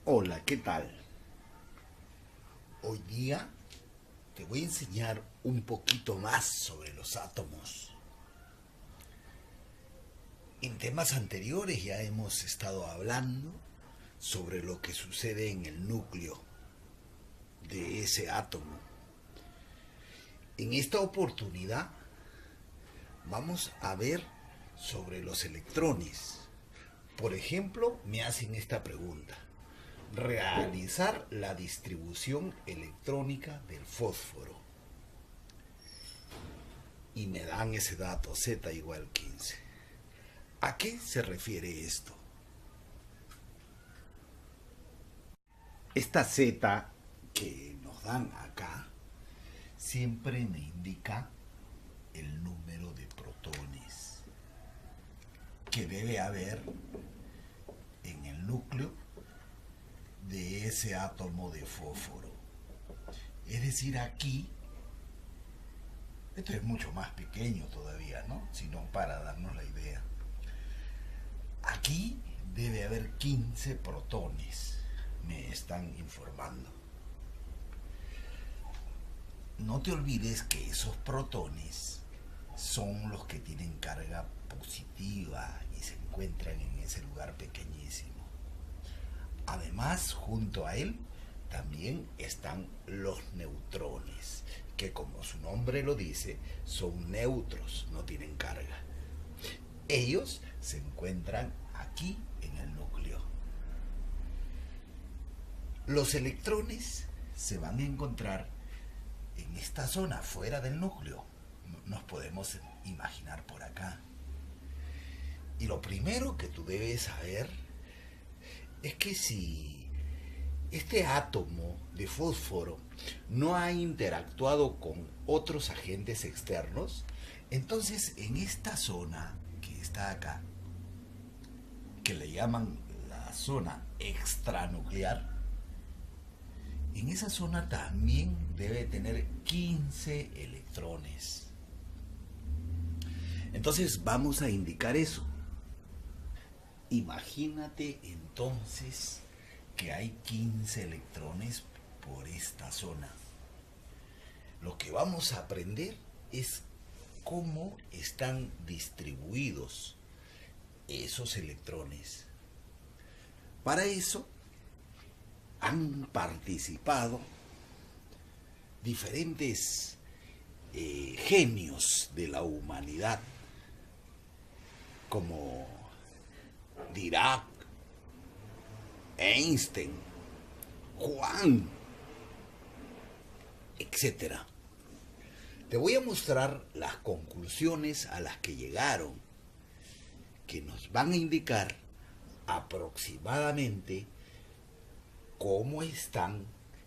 Hola, ¿qué tal? Hoy día te voy a enseñar un poquito más sobre los átomos. En temas anteriores ya hemos estado hablando sobre lo que sucede en el núcleo de ese átomo. En esta oportunidad vamos a ver sobre los electrones. Por ejemplo, me hacen esta pregunta: realizar la distribución electrónica del fósforo. Y me dan ese dato, Z igual 15. ¿A qué se refiere esto? Esta Z que nos dan acá siempre me indica el número de protones que debe haber en el núcleo de ese átomo de fósforo. Es decir, aquí, esto es mucho más pequeño todavía, ¿no? Sino para darnos la idea. Aquí debe haber 15 protones, me están informando. No te olvides que esos protones son los que tienen carga positiva y se encuentran en ese lugar pequeñísimo. Además, junto a él también están los neutrones, que como su nombre lo dice, son neutros, no tienen carga. Ellos se encuentran aquí en el núcleo. Los electrones se van a encontrar en esta zona, fuera del núcleo. Nos podemos imaginar por acá. Y lo primero que tú debes saber es que si este átomo de fósforo no ha interactuado con otros agentes externos, entonces en esta zona que está acá, que le llaman la zona extranuclear, en esa zona también debe tener 15 electrones. Entonces vamos a indicar eso. Imagínate entonces que hay 15 electrones por esta zona. Lo que vamos a aprender es cómo están distribuidos esos electrones. Para eso han participado diferentes genios de la humanidad, como Dirac, Einstein, Juan, etcétera. Te voy a mostrar las conclusiones a las que llegaron, que nos van a indicar aproximadamente cómo están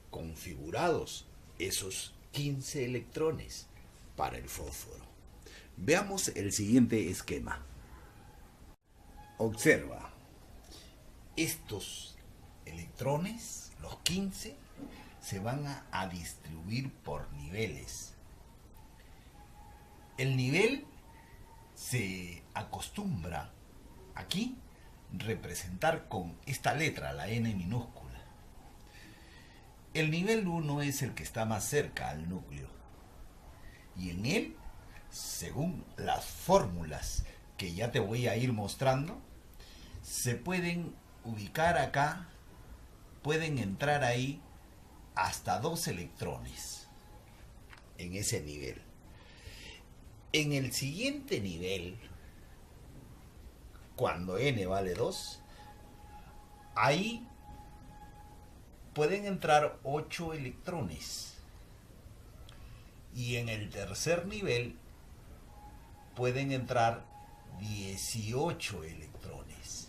configurados esos 15 electrones para el fósforo. Veamos el siguiente esquema. Observa, estos electrones, los 15, se van a distribuir por niveles. El nivel se acostumbra aquí representar con esta letra, la N minúscula. El nivel 1 es el que está más cerca al núcleo, y en él, según las fórmulas que ya te voy a ir mostrando, se pueden ubicar acá, pueden entrar ahí hasta 2 electrones en ese nivel. En el siguiente nivel, cuando n vale 2, ahí pueden entrar 8 electrones. Y en el tercer nivel pueden entrar 18 electrones.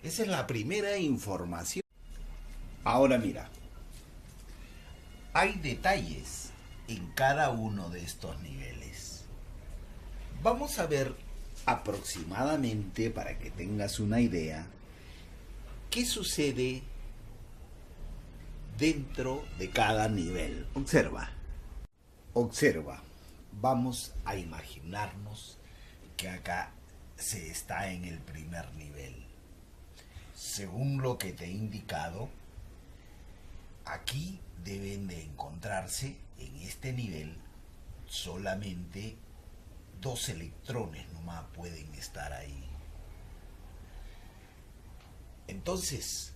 Esa es la primera información. Ahora mira, hay detalles en cada uno de estos niveles. Vamos a ver aproximadamente, para que tengas una idea, qué sucede dentro de cada nivel. Observa, vamos a imaginarnos que acá se está en el primer nivel. según lo que te he indicado, aquí deben de encontrarse en este nivel solamente dos electrones nomás pueden estar ahí. Entonces,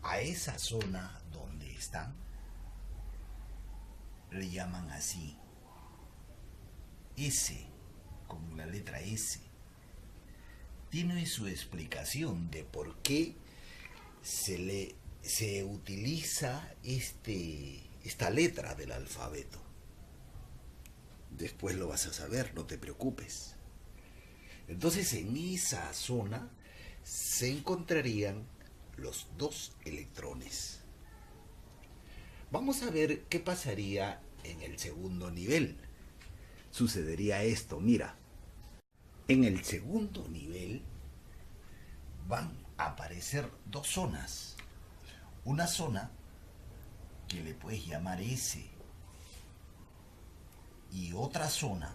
a esa zona donde están, le llaman así, S, con la letra S. Tiene su explicación de por qué se utiliza esta letra del alfabeto. Después lo vas a saber, no te preocupes. Entonces en esa zona se encontrarían los dos electrones. Vamos a ver qué pasaría en el segundo nivel. Sucedería esto, mira. En el segundo nivel van a aparecer dos zonas. Una zona que le puedes llamar S y otra zona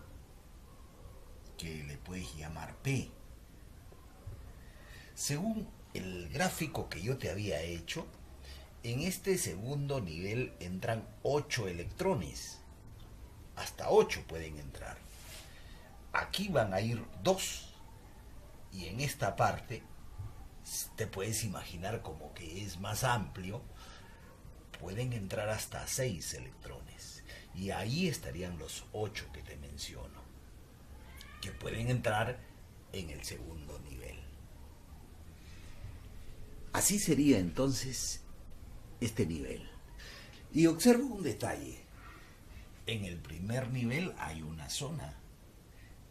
que le puedes llamar P. Según el gráfico que yo te había hecho, en este segundo nivel entran 8 electrones. Hasta 8 pueden entrar. Aquí van a ir 2. Y en esta parte, te puedes imaginar como que es más amplio, pueden entrar hasta 6 electrones. Y ahí estarían los 8 que te menciono, que pueden entrar en el segundo nivel. Así sería entonces este nivel. Y observa un detalle. En el primer nivel hay una zona.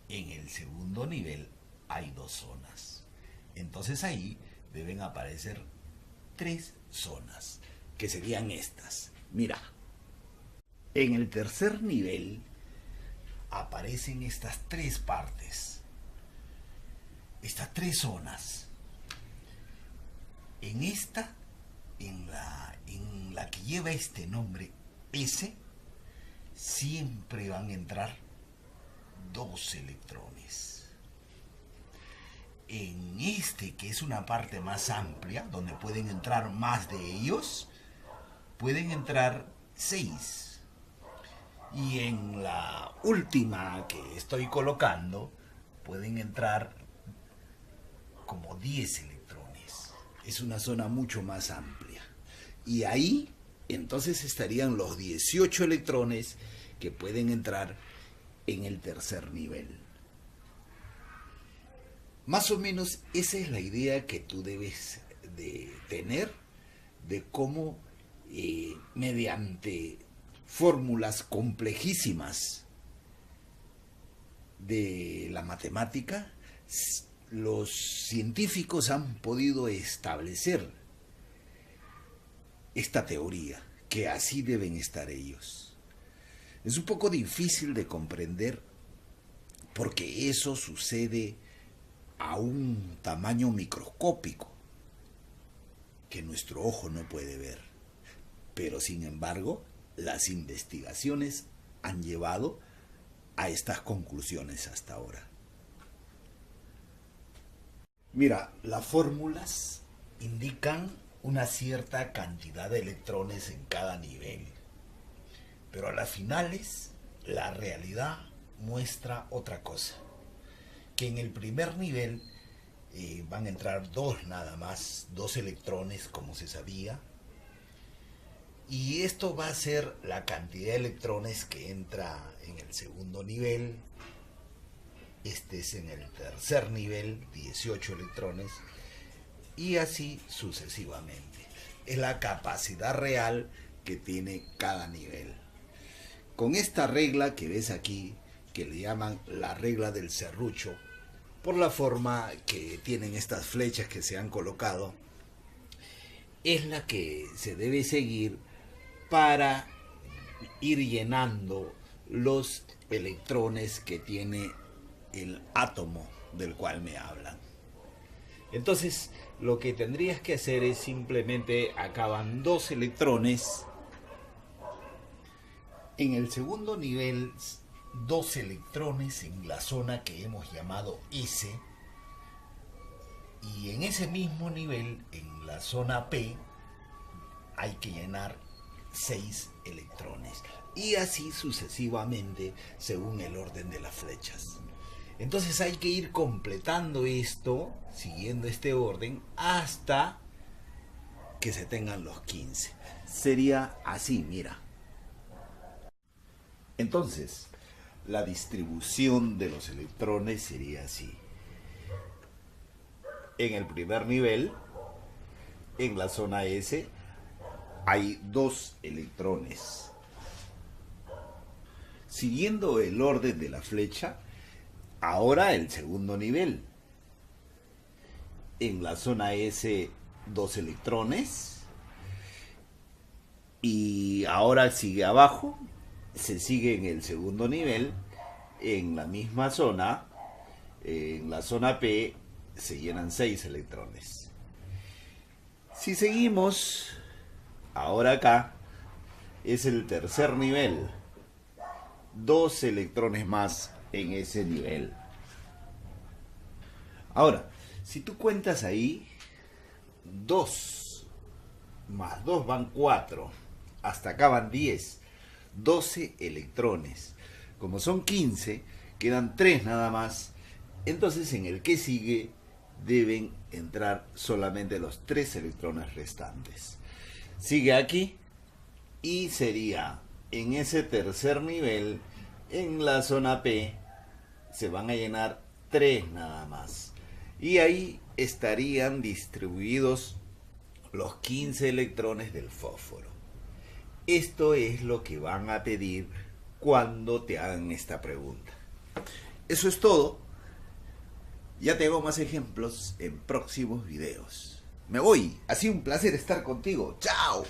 En el segundo nivel hay 2 zonas. Entonces ahí deben aparecer 3 zonas, que serían estas. Mira, en el tercer nivel aparecen estas 3 partes, estas 3 zonas. En esta, en la que lleva este nombre S, siempre van a entrar 2 electrones. En este, que es una parte más amplia, donde pueden entrar más de ellos, pueden entrar 6. Y en la última que estoy colocando, pueden entrar como 10 electrones. Es una zona mucho más amplia. Y ahí, entonces estarían los 18 electrones que pueden entrar en el tercer nivel. Más o menos esa es la idea que tú debes de tener de cómo mediante fórmulas complejísimas de la matemática los científicos han podido establecer esta teoría, que así deben estar ellos. Es un poco difícil de comprender porque eso sucede a un tamaño microscópico que nuestro ojo no puede ver. Pero sin embargo, las investigaciones han llevado a estas conclusiones hasta ahora. Mira, las fórmulas indican una cierta cantidad de electrones en cada nivel. Pero a las finales, la realidad muestra otra cosa. Que en el primer nivel van a entrar 2 nada más, 2 electrones como se sabía. Y esto va a ser la cantidad de electrones que entra en el segundo nivel. Este es en el tercer nivel, 18 electrones. Y así sucesivamente. Es la capacidad real que tiene cada nivel. Con esta regla que ves aquí, que le llaman la regla del serrucho, por la forma que tienen estas flechas que se han colocado, es la que se debe seguir para ir llenando los electrones que tiene el átomo del cual me hablan. Entonces, lo que tendrías que hacer es simplemente acaban 2 electrones. En el segundo nivel, 2 electrones en la zona que hemos llamado S. Y en ese mismo nivel, en la zona P, hay que llenar 6 electrones. Y así sucesivamente, según el orden de las flechas. Entonces hay que ir completando esto, siguiendo este orden, hasta que se tengan los 15. Sería así, mira. Entonces, la distribución de los electrones sería así. En el primer nivel, en la zona S, hay 2 electrones. Siguiendo el orden de la flecha, ahora el segundo nivel. En la zona S, 2 electrones. Y ahora sigue abajo, se sigue en el segundo nivel, en la misma zona, en la zona P, se llenan 6 electrones. Si seguimos, ahora acá, es el tercer nivel. 2 electrones más en ese nivel. Ahora, si tú cuentas ahí, 2 más 2 van 4, hasta acá van 10, 12 electrones. Como son 15, quedan 3 nada más. Entonces en el que sigue deben entrar solamente los 3 electrones restantes. Sigue aquí y sería en ese tercer nivel, en la zona P, se van a llenar 3 nada más. Y ahí estarían distribuidos los 15 electrones del fósforo. Esto es lo que van a pedir cuando te hagan esta pregunta. Eso es todo. Ya tengo más ejemplos en próximos videos. Me voy. Ha sido un placer estar contigo. ¡Chao!